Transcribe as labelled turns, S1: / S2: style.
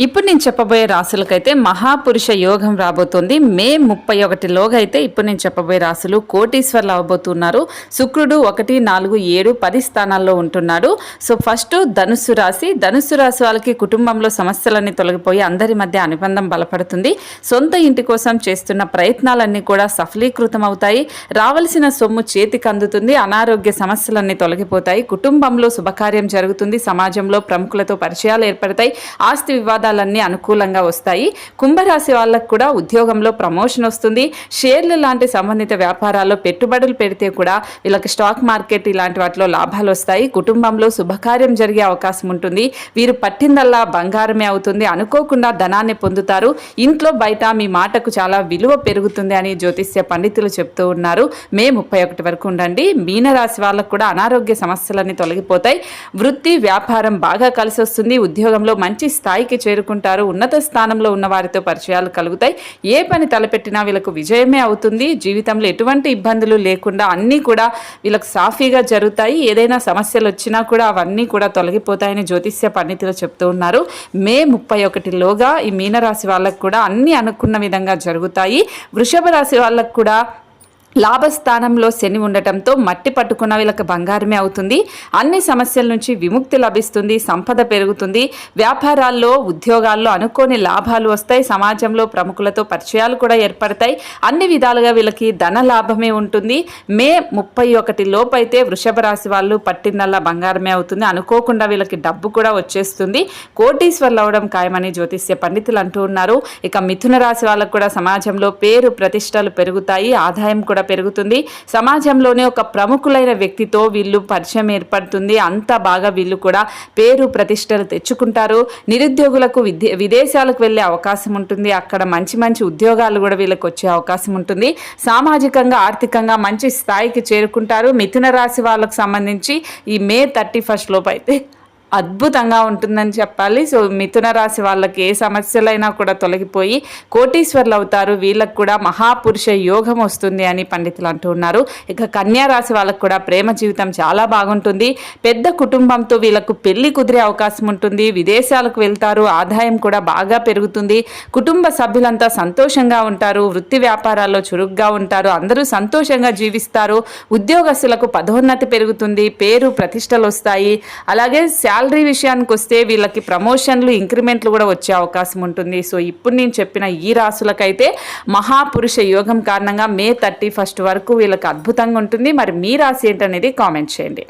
S1: ఇప్పుడు నేను చెప్పబోయే రాసులకైతే మహాపురుష యోగం రాబోతుంది. మే 31లోగా అయితే ఇప్పుడు నేను చెప్పబోయే రాసులు కోటీశ్వర్లు అవబోతున్నారు. శుక్రుడు 1, 4, 7, 10 స్థానాల్లో ఉంటున్నాడు. సో ఫస్ట్ ధనుస్సు రాశి. ధనుస్సు రాశి వాళ్ళకి కుటుంబంలో సమస్యలన్నీ తొలగిపోయి అందరి మధ్య అనుబంధం బలపడుతుంది. సొంత ఇంటి కోసం చేస్తున్న ప్రయత్నాలన్నీ కూడా సఫలీకృతం అవుతాయి. రావలసిన సొమ్ము చేతికి అందుతుంది. అనారోగ్య సమస్యలన్నీ తొలగిపోతాయి. కుటుంబంలో శుభకార్యం జరుగుతుంది. సమాజంలో ప్రముఖులతో పరిచయాలు ఏర్పడతాయి. ఆస్తి వివాదాలన్నీ అనుకూలంగా వస్తాయి. కుంభరాశి వాళ్ళకు కూడా ఉద్యోగంలో ప్రమోషన్ వస్తుంది. షేర్లు లాంటి సంబంధిత వ్యాపారాల్లో పెట్టుబడులు పెడితే కూడా వీళ్ళకి స్టాక్ మార్కెట్ ఇలాంటి వాటిలో లాభాలు వస్తాయి. కుటుంబంలో శుభకార్యం జరిగే అవకాశం ఉంటుంది. వీరు పట్టిందల్లా బంగారమే అవుతుంది. అనుకోకుండా ధనాన్ని పొందుతారు. ఇంట్లో బయట మీ మాటకు చాలా విలువ పెరుగుతుంది అని జ్యోతిష్య పండితులు చెప్తూ ఉన్నారు. మే 31 వరకు ఉండండి. మీనరాశి వాళ్ళకు కూడా అనారోగ్య సమస్యలన్నీ తొలగిపోతాయి. వృత్తి వ్యాపారం బాగా కలిసి వస్తుంది. ఉద్యోగంలో మంచి స్థాయికి చేరుకుంటారు. ఉన్నత స్థానంలో ఉన్న వారితో పరిచయాలు కలుగుతాయి. ఏ పని తలపెట్టినా వీళ్ళకు విజయమే అవుతుంది. జీవితంలో ఎటువంటి ఇబ్బందులు లేకుండా అన్నీ కూడా వీళ్ళకి సాఫీగా జరుగుతాయి. ఏదైనా సమస్యలు వచ్చినా కూడా అవన్నీ కూడా తొలగిపోతాయని జ్యోతిష్య పండితులు చెప్తూ ఉన్నారు. మే 31లోగా ఈ మీనరాశి వాళ్ళకు కూడా అన్ని అనుకున్న విధంగా జరుగుతాయి. వృషభ రాశి వాళ్ళకు కూడా లాభస్థానంలో శని ఉండటంతో మట్టి పట్టుకున్న వీళ్ళకి బంగారమే అవుతుంది. అన్ని సమస్యల నుంచి విముక్తి లభిస్తుంది. సంపద పెరుగుతుంది. వ్యాపారాల్లో ఉద్యోగాల్లో అనుకోని లాభాలు వస్తాయి. సమాజంలో ప్రముఖులతో పరిచయాలు కూడా ఏర్పడతాయి. అన్ని విధాలుగా వీళ్ళకి ధన లాభమే ఉంటుంది. మే 31 లోపు అయితే వృషభ రాశి వాళ్ళు పట్టిందల్లా బంగారమే అవుతుంది. అనుకోకుండా వీళ్ళకి డబ్బు కూడా వచ్చేస్తుంది. కోటీశ్వర్లు అవడం ఖాయమని జ్యోతిష్య పండితులు అంటూ ఉన్నారు. ఇక మిథున రాశి వాళ్ళకు కూడా సమాజంలో పేరు ప్రతిష్టలు పెరుగుతాయి. ఆదాయం కూడా పెరుగుతుంది. సమాజంలోనే ఒక ప్రముఖులైన వ్యక్తితో వీళ్ళు పరిచయం ఏర్పడుతుంది. అంత బాగా వీళ్ళు కూడా పేరు ప్రతిష్టలు తెచ్చుకుంటారు. నిరుద్యోగులకు విదేశాలకు వెళ్ళే అవకాశం ఉంటుంది. అక్కడ మంచి మంచి ఉద్యోగాలు కూడా వీళ్ళకి వచ్చే అవకాశం ఉంటుంది. సామాజికంగా ఆర్థికంగా మంచి స్థాయికి చేరుకుంటారు. మిథున రాశి వాళ్ళకు సంబంధించి ఈ మే 31 లోపు అయితే అద్భుతంగా ఉంటుందని చెప్పాలి. సో మిథున రాశి వాళ్ళకి ఏ సమస్యలైనా కూడా తొలగిపోయి కోటీశ్వర్లు అవుతారు. వీళ్ళకు కూడా మహాపురుష యోగం వస్తుంది అని పండితులు అంటూ ఉన్నారు. ఇక కన్యా రాశి వాళ్ళకు కూడా ప్రేమ జీవితం చాలా బాగుంటుంది. పెద్ద కుటుంబంతో వీళ్ళకు పెళ్లి కుదిరే అవకాశం ఉంటుంది. విదేశాలకు వెళ్తారు. ఆదాయం కూడా బాగా పెరుగుతుంది. కుటుంబ సభ్యులంతా సంతోషంగా ఉంటారు. వృత్తి వ్యాపారాల్లో చురుగ్గా ఉంటారు. అందరూ సంతోషంగా జీవిస్తారు. ఉద్యోగస్తులకు పదోన్నతి పెరుగుతుంది. పేరు ప్రతిష్టలు వస్తాయి. అలాగే శాలరీ విషయానికి వస్తే వీళ్ళకి ప్రమోషన్లు ఇంక్రిమెంట్లు కూడా వచ్చే అవకాశం ఉంటుంది. సో ఇప్పుడు నేను చెప్పిన ఈ రాశులకైతే మహాపురుష యోగం కారణంగా మే 31 వరకు వీళ్ళకి అద్భుతంగా ఉంటుంది. మరి మీ రాశి ఏంటనేది కామెంట్ చేయండి.